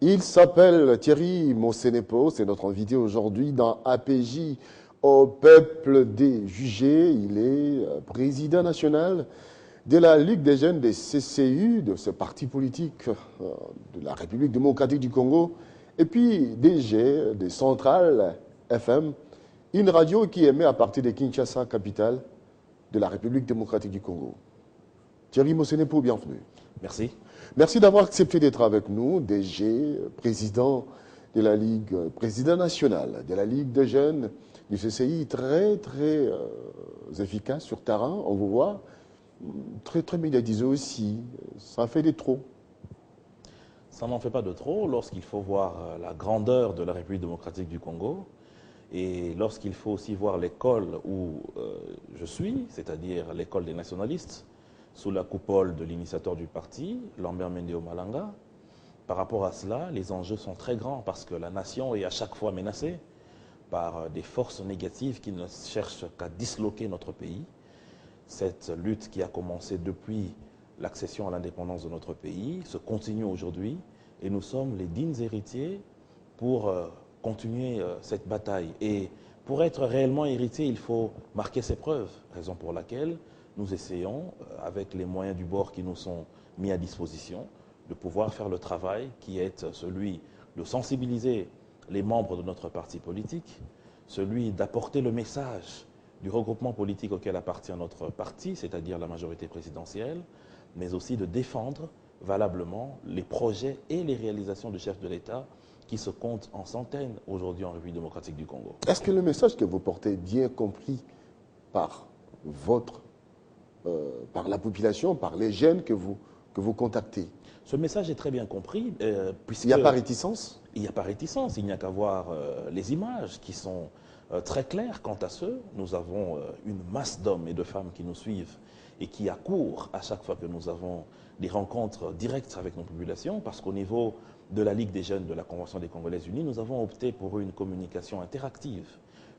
Il s'appelle Thierry Mosenepo, c'est notre invité aujourd'hui dans APJ au peuple des jugés. Il est président national de la Ligue des jeunes des CCU, de ce parti politique de la République démocratique du Congo, et puis DG des Centrales FM, une radio qui émet à partir de Kinshasa, capitale de la République démocratique du Congo. Thierry Mosenepo, bienvenue. Merci. Merci d'avoir accepté d'être avec nous, DG, président de la Ligue, président national de la Ligue des jeunes du CCI, très efficace sur terrain, on vous voit, très médiatisé aussi, ça fait des trop. Ça n'en fait pas de trop lorsqu'il faut voir la grandeur de la République démocratique du Congo et lorsqu'il faut aussi voir l'école où je suis, c'est-à-dire l'école des nationalistes, sous la coupole de l'initiateur du parti, Lambert Mende Omalanga. Par rapport à cela, les enjeux sont très grands parce que la nation est à chaque fois menacée par des forces négatives qui ne cherchent qu'à disloquer notre pays. Cette lutte qui a commencé depuis l'accession à l'indépendance de notre pays se continue aujourd'hui et nous sommes les dignes héritiers pour continuer cette bataille. Et pour être réellement héritier, il faut marquer ses preuves, raison pour laquelle nous essayons, avec les moyens du bord qui nous sont mis à disposition, de pouvoir faire le travail qui est celui de sensibiliser les membres de notre parti politique, celui d'apporter le message du regroupement politique auquel appartient notre parti, c'est-à-dire la majorité présidentielle, mais aussi de défendre valablement les projets et les réalisations du chef de l'État qui se comptent en centaines aujourd'hui en République démocratique du Congo. Est-ce que le message que vous portez est bien compris par par la population, par les jeunes que vous contactez? Ce message est très bien compris. Il n'y a pas réticence? Il n'y a pas réticence, il n'y a qu'à voir les images qui sont très claires quant à ce. Nous avons une masse d'hommes et de femmes qui nous suivent et qui accourent à chaque fois que nous avons des rencontres directes avec nos populations, parce qu'au niveau de la Ligue des jeunes de la Convention des Congolaises Unies, nous avons opté pour une communication interactive,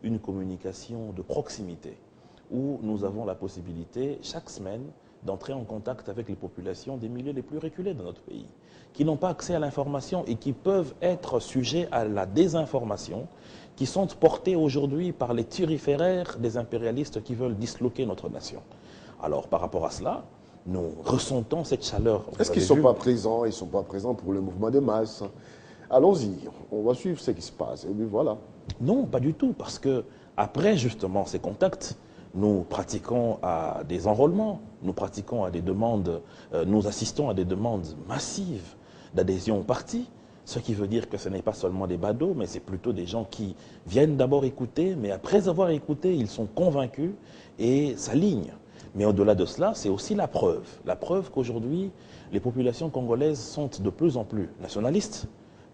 une communication de proximité, où nous avons la possibilité, chaque semaine, d'entrer en contact avec les populations des milieux les plus reculés de notre pays, qui n'ont pas accès à l'information et qui peuvent être sujets à la désinformation, qui sont portés aujourd'hui par les thuriféraires des impérialistes qui veulent disloquer notre nation. Alors, par rapport à cela, nous ressentons cette chaleur. Est-ce qu'ils ne sont pas présents? Ils ne sont pas présents pour le mouvement de masse. Allons-y, on va suivre ce qui se passe. Et puis voilà. Non, pas du tout, parce que après justement ces contacts, nous pratiquons à des enrôlements, nous pratiquons à des demandes, nous assistons à des demandes massives d'adhésion au parti, ce qui veut dire que ce n'est pas seulement des badauds, mais c'est plutôt des gens qui viennent d'abord écouter, mais après avoir écouté, ils sont convaincus et s'alignent. Mais au-delà de cela, c'est aussi la preuve qu'aujourd'hui, les populations congolaises sont de plus en plus nationalistes,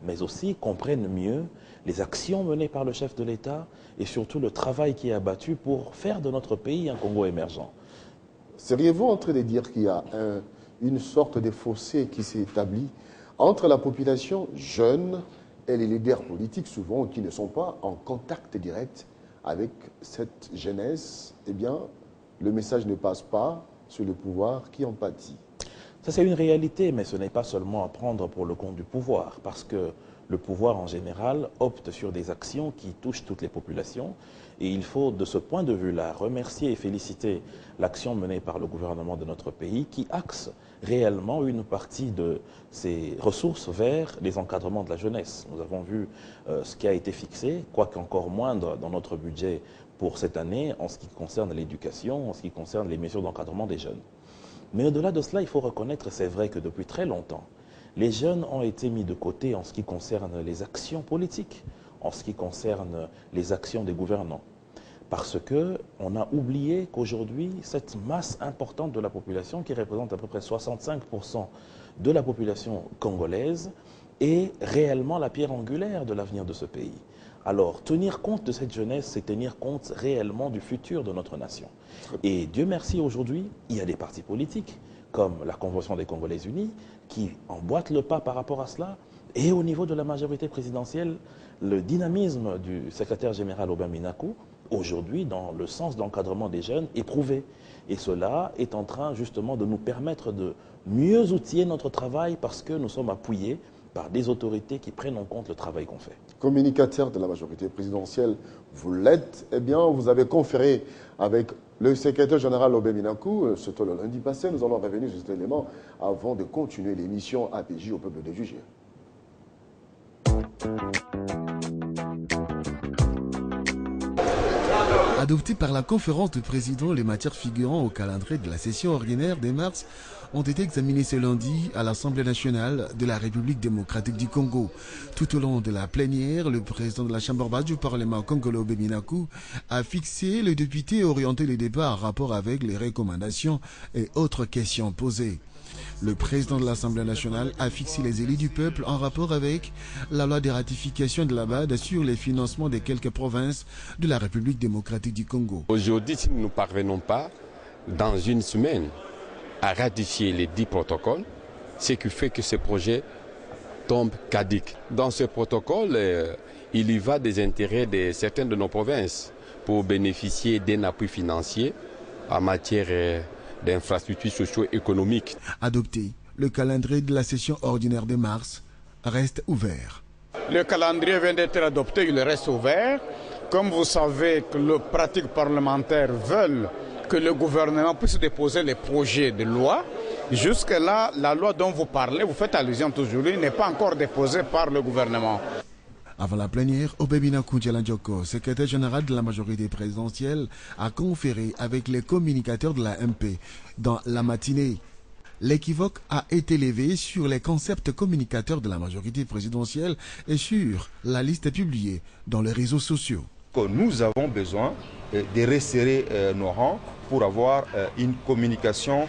mais aussi comprennent mieux les actions menées par le chef de l'État et surtout le travail qui est abattu pour faire de notre pays un Congo émergent. Seriez-vous en train de dire qu'il y a une sorte de fossé qui s'est établi entre la population jeune et les leaders politiques, souvent qui ne sont pas en contact direct avec cette jeunesse? Eh bien, le message ne passe pas sur le pouvoir qui en pâtit. Ça, c'est une réalité, mais ce n'est pas seulement à prendre pour le compte du pouvoir, parce que le pouvoir, en général, opte sur des actions qui touchent toutes les populations. Et il faut, de ce point de vue-là, remercier et féliciter l'action menée par le gouvernement de notre pays, qui axe réellement une partie de ses ressources vers les encadrements de la jeunesse. Nous avons vu ce qui a été fixé, quoique encore moindre dans notre budget pour cette année, en ce qui concerne l'éducation, en ce qui concerne les mesures d'encadrement des jeunes. Mais au-delà de cela, il faut reconnaître, c'est vrai que depuis très longtemps, les jeunes ont été mis de côté en ce qui concerne les actions politiques, en ce qui concerne les actions des gouvernants. Parce qu'on a oublié qu'aujourd'hui, cette masse importante de la population, qui représente à peu près 65% de la population congolaise, est réellement la pierre angulaire de l'avenir de ce pays. Alors, tenir compte de cette jeunesse, c'est tenir compte réellement du futur de notre nation. Et Dieu merci, aujourd'hui, il y a des partis politiques, comme la Convention des Congolaises Unies, qui emboîtent le pas par rapport à cela, Et au niveau de la majorité présidentielle, le dynamisme du secrétaire général Aubin Minakou, aujourd'hui, dans le sens d'encadrement des jeunes, est prouvé. Et cela est en train justement de nous permettre de mieux outiller notre travail parce que nous sommes appuyés par des autorités qui prennent en compte le travail qu'on fait. Communicateur de la majorité présidentielle, vous l'êtes. Eh bien, vous avez conféré avec le secrétaire général Aubin Minakou. C'était le lundi passé. Nous allons revenir sur cet élément avant de continuer l'émission APJ au peuple de juger. Adoptées par la conférence de présidents, les matières figurant au calendrier de la session ordinaire des mars ont été examinées ce lundi à l'Assemblée nationale de la République démocratique du Congo. Tout au long de la plénière, le président de la Chambre basse du Parlement congolais Aubin Minakou a fixé les députés et orienté les débats en rapport avec les recommandations et autres questions posées. Le président de l'Assemblée nationale a fixé les élus du peuple en rapport avec la loi de ratification de la BAD sur les financements de quelques provinces de la République démocratique du Congo. Aujourd'hui, si nous ne parvenons pas, dans une semaine, à ratifier les 10 protocoles, ce qui fait que ce projet tombe caduc. Dans ce protocole, il y va des intérêts de certaines de nos provinces pour bénéficier d'un appui financier en matière d'infrastructures socio-économiques. Adopté, le calendrier de la session ordinaire de mars reste ouvert. Le calendrier vient d'être adopté, il reste ouvert. Comme vous savez que les pratiques parlementaires veulent que le gouvernement puisse déposer les projets de loi. Jusque-là, la loi dont vous parlez, vous faites allusion toujours, n'est pas encore déposée par le gouvernement. Avant la plénière, Aubin Minakou Djalandjoko, secrétaire général de la majorité présidentielle, a conféré avec les communicateurs de la MP. Dans la matinée, l'équivoque a été levé sur les concepts communicateurs de la majorité présidentielle et sur la liste publiée dans les réseaux sociaux. Nous avons besoin de resserrer nos rangs pour avoir une communication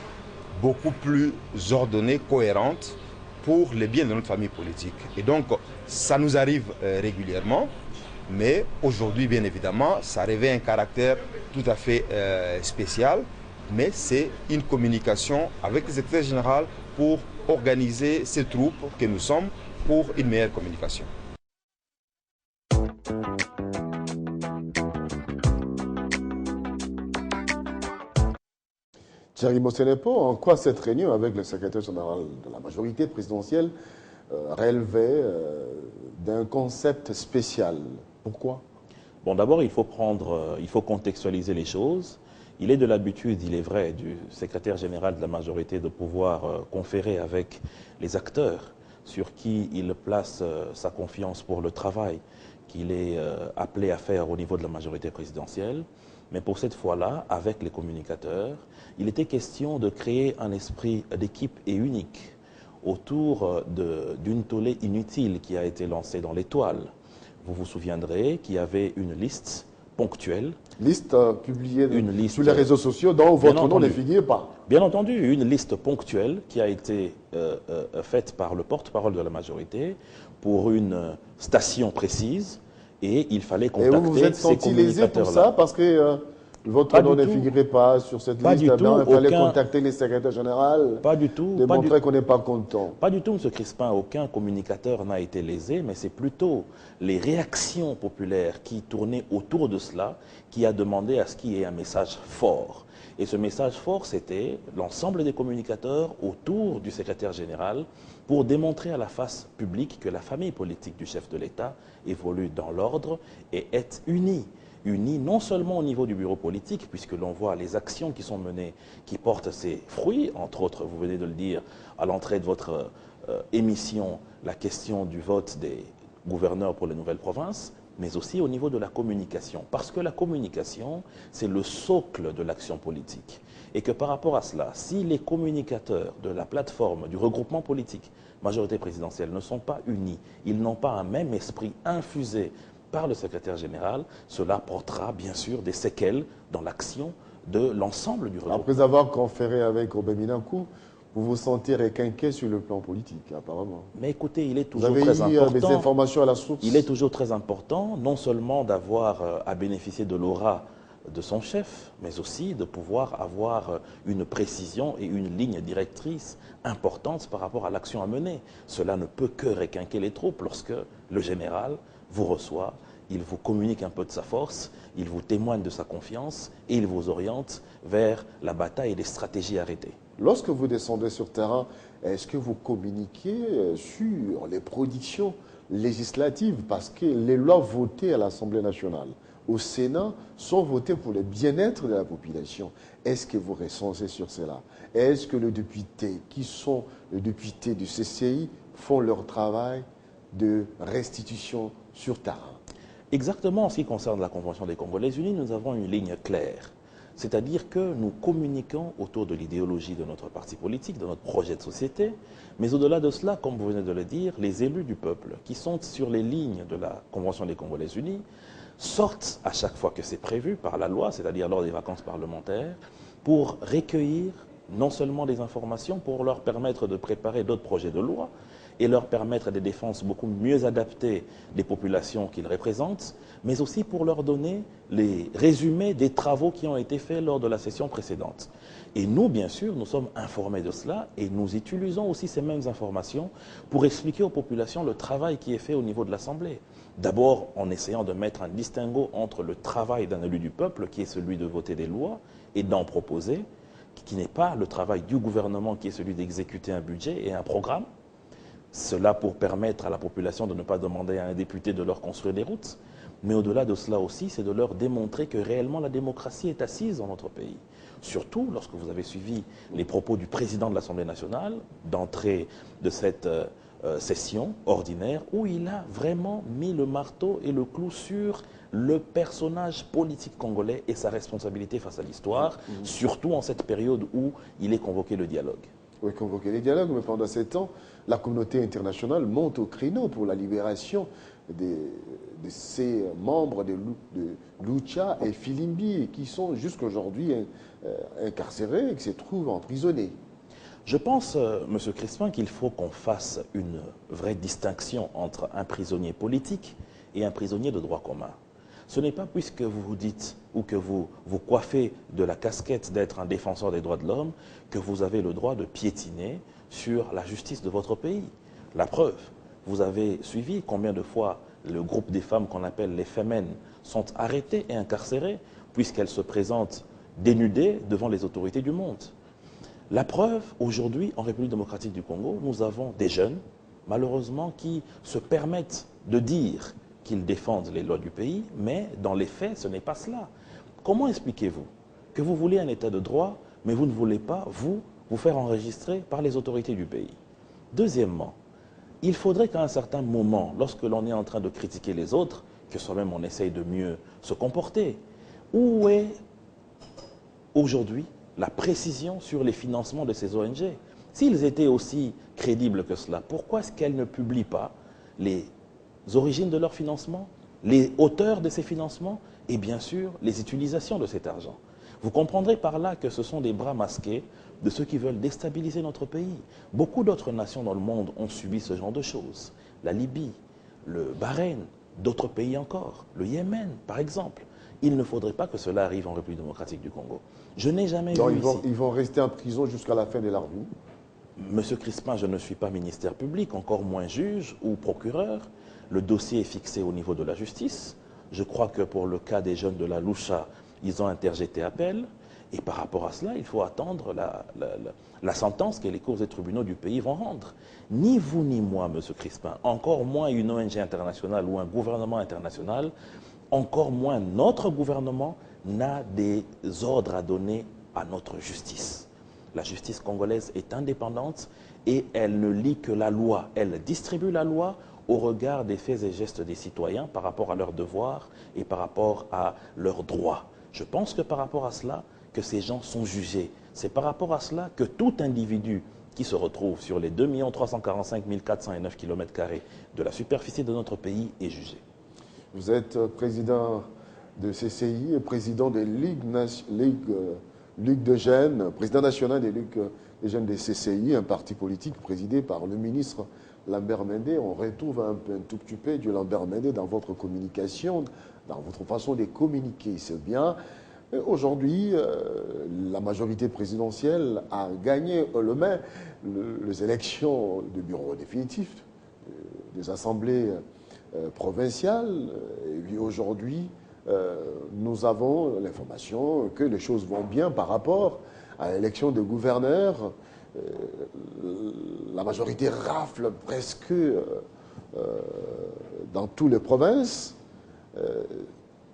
beaucoup plus ordonnée, cohérente pour le bien de notre famille politique. Et donc, ça nous arrive régulièrement, mais aujourd'hui, bien évidemment, ça revêt un caractère tout à fait spécial, mais c'est une communication avec le secrétaire général pour organiser ces troupes que nous sommes pour une meilleure communication. Thierry Mosenepo, en quoi cette réunion avec le secrétaire général de la majorité présidentielle relevait d'un concept spécial? Pourquoi? Bon, d'abord, il faut contextualiser les choses. Il est de l'habitude, il est vrai, du secrétaire général de la majorité de pouvoir conférer avec les acteurs sur qui il place sa confiance pour le travail qu'il est appelé à faire au niveau de la majorité présidentielle. Mais pour cette fois-là, avec les communicateurs, il était question de créer un esprit d'équipe et unique autour d'une tollée inutile qui a été lancée dans l'étoile. Vous vous souviendrez qu'il y avait une liste ponctuelle. Liste publiée sur les réseaux sociaux dont votre nom ne figure pas. Bien entendu, une liste ponctuelle qui a été faite par le porte-parole de la majorité pour une station précise. Et il fallait contacter ces communicateurs-là. Et vous vous êtes senti lésé pour ça parce que votre nom ne figurait pas sur cette liste? Il fallait contacter les secrétaires généraux. Pas du tout. Démontrer qu'on n'est pas content. Pas du tout, M. Crispin. Aucun communicateur n'a été lésé, mais c'est plutôt les réactions populaires qui tournaient autour de cela qui a demandé à ce qu'il y ait un message fort. Et ce message fort, c'était l'ensemble des communicateurs autour du secrétaire général pour démontrer à la face publique que la famille politique du chef de l'État évolue dans l'ordre et est unie. Unie non seulement au niveau du bureau politique, puisque l'on voit les actions qui sont menées, qui portent ses fruits, entre autres, vous venez de le dire, à l'entrée de votre émission, la question du vote des gouverneurs pour les nouvelles provinces, mais aussi au niveau de la communication. Parce que la communication, c'est le socle de l'action politique. Et que par rapport à cela, si les communicateurs de la plateforme, du regroupement politique, majorité présidentielle, ne sont pas unis, ils n'ont pas un même esprit infusé par le secrétaire général, cela portera bien sûr des séquelles dans l'action de l'ensemble du regroupement. Après avoir conféré avec Aubin Minakou, vous vous sentez requinqué sur le plan politique, apparemment. Mais écoutez, il est toujours très important. Vous avez eu des informations à la source? Il est toujours très important, non seulement d'avoir à bénéficier de l'aura de son chef, mais aussi de pouvoir avoir une précision et une ligne directrice importante par rapport à l'action à mener. Cela ne peut que requinquer les troupes lorsque le général vous reçoit, il vous communique un peu de sa force, il vous témoigne de sa confiance et il vous oriente vers la bataille et les stratégies arrêtées. Lorsque vous descendez sur terrain, est-ce que vous communiquez sur les productions législatives? Parce que les lois votées à l'Assemblée nationale, au Sénat, sont votées pour le bien-être de la population. Est-ce que vous recensez sur cela? Est-ce que les députés qui sont les députés du CCI font leur travail de restitution sur terrain? Exactement en ce qui concerne la Convention des Congolais Unis, nous avons une ligne claire. C'est-à-dire que nous communiquons autour de l'idéologie de notre parti politique, de notre projet de société, mais au-delà de cela, comme vous venez de le dire, les élus du peuple qui sont sur les lignes de la Convention des Congolais Unis sortent à chaque fois que c'est prévu par la loi, c'est-à-dire lors des vacances parlementaires, pour recueillir non seulement des informations, pour leur permettre de préparer d'autres projets de loi et leur permettre des défenses beaucoup mieux adaptées des populations qu'ils représentent, mais aussi pour leur donner les résumés des travaux qui ont été faits lors de la session précédente. Et nous, bien sûr, nous sommes informés de cela et nous utilisons aussi ces mêmes informations pour expliquer aux populations le travail qui est fait au niveau de l'Assemblée. D'abord, en essayant de mettre un distinguo entre le travail d'un élu du peuple, qui est celui de voter des lois et d'en proposer, qui n'est pas le travail du gouvernement, qui est celui d'exécuter un budget et un programme. Cela pour permettre à la population de ne pas demander à un député de leur construire des routes. Mais au-delà de cela aussi, c'est de leur démontrer que réellement la démocratie est assise dans notre pays. Surtout lorsque vous avez suivi les propos du président de l'Assemblée nationale, d'entrée de cette session ordinaire, où il a vraiment mis le marteau et le clou sur le personnage politique congolais et sa responsabilité face à l'histoire, surtout en cette période où il est convoqué le dialogue. Oui, convoquer les dialogues, mais pendant ces temps, la communauté internationale monte au créneau pour la libération de ces membres de Lucha et Filimbi qui sont jusqu'à aujourd'hui incarcérés et qui se trouvent emprisonnés. Je pense, M. Crispin, qu'il faut qu'on fasse une vraie distinction entre un prisonnier politique et un prisonnier de droit commun. Ce n'est pas puisque vous vous dites ou que vous vous coiffez de la casquette d'être un défenseur des droits de l'homme que vous avez le droit de piétiner sur la justice de votre pays. La preuve, vous avez suivi combien de fois le groupe des femmes qu'on appelle les Femmes sont arrêtées et incarcérées puisqu'elles se présentent dénudées devant les autorités du monde. La preuve, aujourd'hui, en République démocratique du Congo, nous avons des jeunes, malheureusement, qui se permettent de dire qu'ils défendent les lois du pays, mais dans les faits, ce n'est pas cela. Comment expliquez-vous que vous voulez un état de droit, mais vous ne voulez pas, vous faire enregistrer par les autorités du pays? Deuxièmement, il faudrait qu'à un certain moment, lorsque l'on est en train de critiquer les autres, que soi-même on essaye de mieux se comporter. Où est aujourd'hui la précision sur les financements de ces ONG? S'ils étaient aussi crédibles que cela, pourquoi est-ce qu'elles ne publient pas les origines de leur financement, les auteurs de ces financements et bien sûr les utilisations de cet argent? Vous comprendrez par là que ce sont des bras masqués de ceux qui veulent déstabiliser notre pays. Beaucoup d'autres nations dans le monde ont subi ce genre de choses. La Libye, le Bahreïn, d'autres pays encore, le Yémen par exemple. Il ne faudrait pas que cela arrive en République démocratique du Congo. Je n'ai jamais vu Ils vont rester en prison jusqu'à la fin de leur vie. Monsieur Crispin, je ne suis pas ministère public, encore moins juge ou procureur. Le dossier est fixé au niveau de la justice. Je crois que pour le cas des jeunes de la Lucha, ils ont interjeté appel. Et par rapport à cela, il faut attendre la sentence que les cours et tribunaux du pays vont rendre. Ni vous ni moi, monsieur Crispin, encore moins une ONG internationale ou un gouvernement international, encore moins notre gouvernement n'a des ordres à donner à notre justice. La justice congolaise est indépendante et elle ne lit que la loi. Elle distribue la loi au regard des faits et gestes des citoyens par rapport à leurs devoirs et par rapport à leurs droits. Je pense que par rapport à cela, que ces gens sont jugés. C'est par rapport à cela que tout individu qui se retrouve sur les 2 345 409 km² de la superficie de notre pays est jugé. Vous êtes président de CCI et président des Ligue de jeunes, président national des Ligues des jeunes des CCI, un parti politique présidé par le ministre Lambert Mende. On retrouve un tout petit peu du Lambert Mende dans votre communication, dans votre façon de communiquer. C'est bien. Aujourd'hui, la majorité présidentielle a gagné les élections de bureau définitif des assemblées provinciales. Et puis aujourd'hui, nous avons l'information que les choses vont bien par rapport à l'élection de gouverneurs. La majorité rafle presque dans toutes les provinces.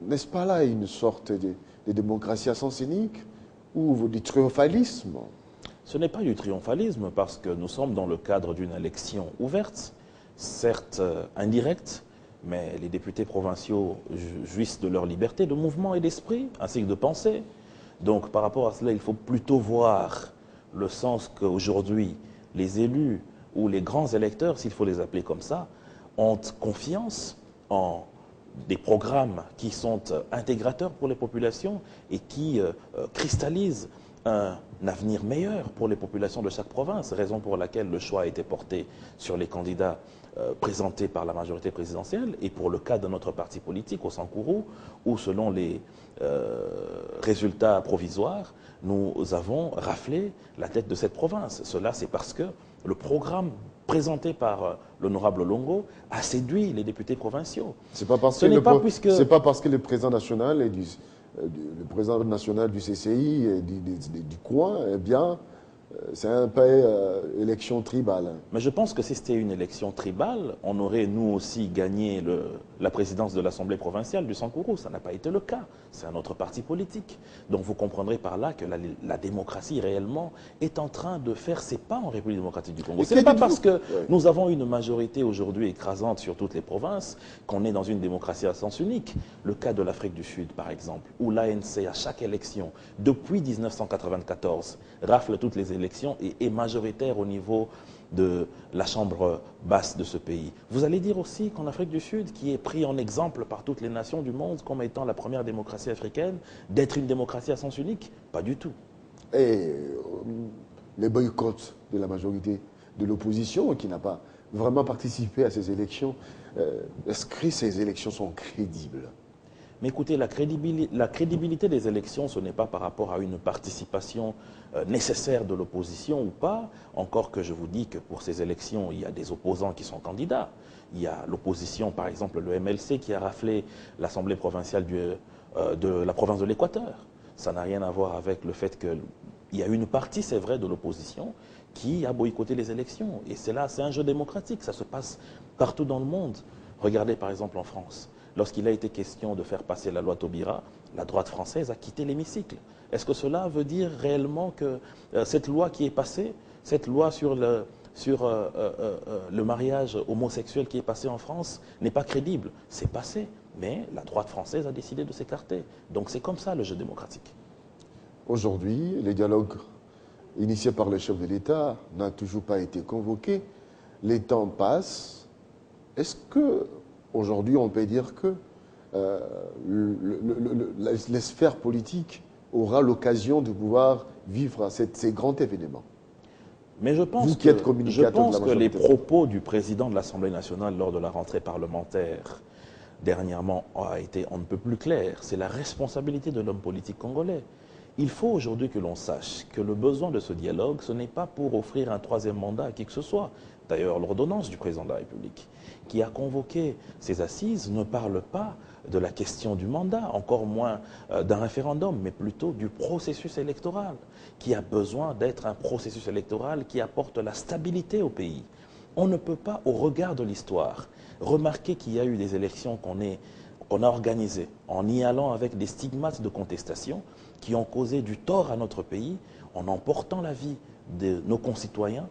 N'est-ce pas là une sorte de démocratie à sens unique ou du triomphalisme? Ce n'est pas du triomphalisme parce que nous sommes dans le cadre d'une élection ouverte, certes indirecte, mais les députés provinciaux jouissent de leur liberté de mouvement et d'esprit, ainsi que de pensée. Donc par rapport à cela, il faut plutôt voir le sens qu'aujourd'hui, les élus ou les grands électeurs, s'il faut les appeler comme ça, ont confiance en des programmes qui sont intégrateurs pour les populations et qui cristallisent un avenir meilleur pour les populations de chaque province, raison pour laquelle le choix a été porté sur les candidats présentés par la majorité présidentielle et pour le cas de notre parti politique au Sankourou, où selon les résultats provisoires, nous avons raflé la tête de cette province. Cela, c'est parce que le programme présenté par l'honorable Longo a séduit les députés provinciaux. C'est pas parce que le président national et le président national du CCI et du coin, eh bien, c'est un peu élection tribale. Mais je pense que si c'était une élection tribale, on aurait nous aussi gagné la présidence de l'Assemblée provinciale du Sankourou. Ça n'a pas été le cas. C'est un autre parti politique. Donc vous comprendrez par là que la démocratie réellement est en train de faire ses pas en République démocratique du Congo. Ce n'est pas parce que nous avons une majorité aujourd'hui écrasante sur toutes les provinces qu'on est dans une démocratie à sens unique. Le cas de l'Afrique du Sud, par exemple, où l'ANC, à chaque élection, depuis 1994, rafle toutes les élections et est majoritaire au niveau de la chambre basse de ce pays. Vous allez dire aussi qu'en Afrique du Sud, qui est pris en exemple par toutes les nations du monde comme étant la première démocratie africaine, d'être une démocratie à sens unique? Pas du tout. Et les boycotts de la majorité de l'opposition qui n'a pas vraiment participé à ces élections, est-ce que ces élections sont crédibles? Mais écoutez, la crédibilité des élections, ce n'est pas par rapport à une participation nécessaire de l'opposition ou pas, encore que je vous dis que pour ces élections, il y a des opposants qui sont candidats. Il y a l'opposition, par exemple, le MLC qui a raflé l'Assemblée provinciale de la province de l'Équateur. Ça n'a rien à voir avec le fait qu'il y a une partie, c'est vrai, de l'opposition qui a boycotté les élections. Et c'est là, c'est un jeu démocratique, ça se passe partout dans le monde. Regardez par exemple en France. Lorsqu'il a été question de faire passer la loi Taubira, la droite française a quitté l'hémicycle. Est-ce que cela veut dire réellement que cette loi qui est passée, cette loi sur le mariage homosexuel qui est passée en France n'est pas crédible? C'est passé, mais la droite française a décidé de s'écarter. Donc c'est comme ça le jeu démocratique. Aujourd'hui, les dialogues initiés par le chef de l'État n'ont toujours pas été convoqués. Les temps passent. Est-ce que aujourd'hui, on peut dire que les sphères politiques aura l'occasion de pouvoir vivre ces grands événements? Mais je pense que les propos du président de l'Assemblée nationale lors de la rentrée parlementaire dernièrement ont été on ne peut plus clairs. C'est la responsabilité de l'homme politique congolais. Il faut aujourd'hui que l'on sache que le besoin de ce dialogue, ce n'est pas pour offrir un troisième mandat à qui que ce soit. D'ailleurs, l'ordonnance du président de la République qui a convoqué ces assises ne parle pas de la question du mandat, encore moins d'un référendum, mais plutôt du processus électoral, qui a besoin d'être un processus électoral qui apporte la stabilité au pays. On ne peut pas, au regard de l'histoire, remarquer qu'il y a eu des élections qu'on a organisées en y allant avec des stigmates de contestation qui ont causé du tort à notre pays, en emportant la vie de nos concitoyens,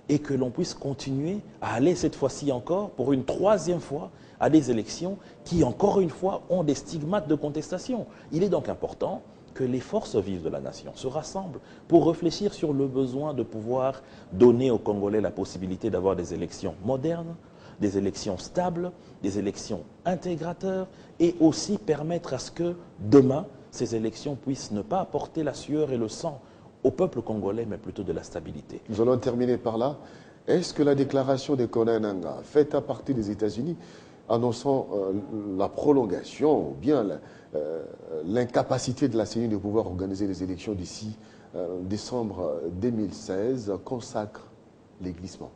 et que l'on puisse continuer à aller cette fois-ci encore, pour une troisième fois, à des élections qui, encore une fois, ont des stigmates de contestation. Il est donc important que les forces vives de la nation se rassemblent pour réfléchir sur le besoin de pouvoir donner aux Congolais la possibilité d'avoir des élections modernes, des élections stables, des élections intégrateurs, et aussi permettre à ce que, demain, ces élections puissent ne pas apporter la sueur et le sang au peuple congolais, mais plutôt de la stabilité. Nous allons terminer par là. Est-ce que la déclaration de Corneille Nangaa, faite à partir des États-Unis, annonçant la prolongation ou bien l'incapacité de la CENI de pouvoir organiser les élections d'ici décembre 2016 consacre les glissements?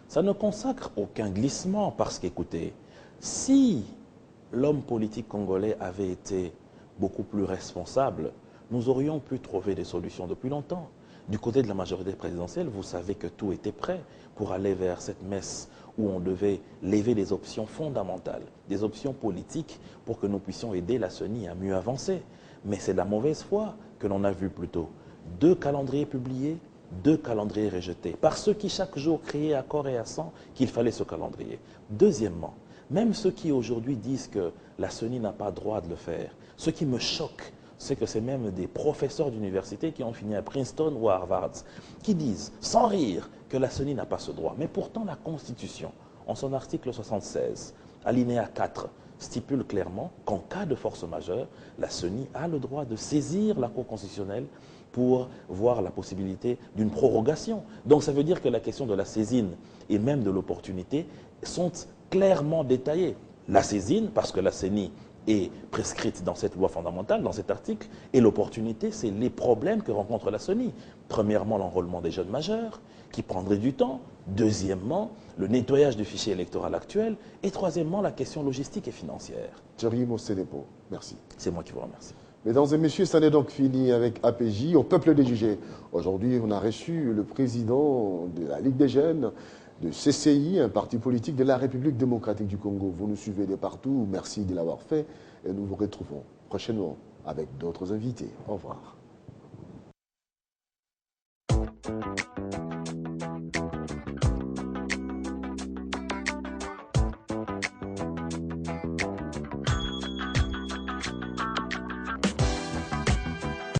Ça ne consacre aucun glissement parce qu'écoutez, si l'homme politique congolais avait été beaucoup plus responsable, nous aurions pu trouver des solutions depuis longtemps. Du côté de la majorité présidentielle, vous savez que tout était prêt pour aller vers cette messe où on devait lever des options fondamentales, des options politiques pour que nous puissions aider la CENI à mieux avancer. Mais c'est de la mauvaise foi que l'on a vu plutôt. 2 calendriers publiés, 2 calendriers rejetés, par ceux qui chaque jour criaient à corps et à sang qu'il fallait ce calendrier. Deuxièmement, même ceux qui aujourd'hui disent que la CENI n'a pas droit de le faire, ce qui me choque, c'est que c'est même des professeurs d'université qui ont fini à Princeton ou à Harvard, qui disent, sans rire, que la CENI n'a pas ce droit. Mais pourtant, la Constitution, en son article 76, alinéa 4, stipule clairement qu'en cas de force majeure, la CENI a le droit de saisir la Cour constitutionnelle pour voir la possibilité d'une prorogation. Donc ça veut dire que la question de la saisine et même de l'opportunité sont clairement détaillées. La saisine, parce que la CENI est prescrite dans cette loi fondamentale, dans cet article, et l'opportunité, c'est les problèmes que rencontre la CENI. Premièrement, l'enrôlement des jeunes majeurs, qui prendrait du temps. Deuxièmement, le nettoyage du fichier électoral actuel. Et troisièmement, la question logistique et financière. Thierry Mosenepo, merci. C'est moi qui vous remercie. Mesdames et messieurs, ça n'est donc fini avec APJ, au peuple des jugés. Aujourd'hui, on a reçu le président de la Ligue des jeunes, de CCI, un parti politique de la République démocratique du Congo. Vous nous suivez de partout, merci de l'avoir fait et nous vous retrouvons prochainement avec d'autres invités. Au revoir.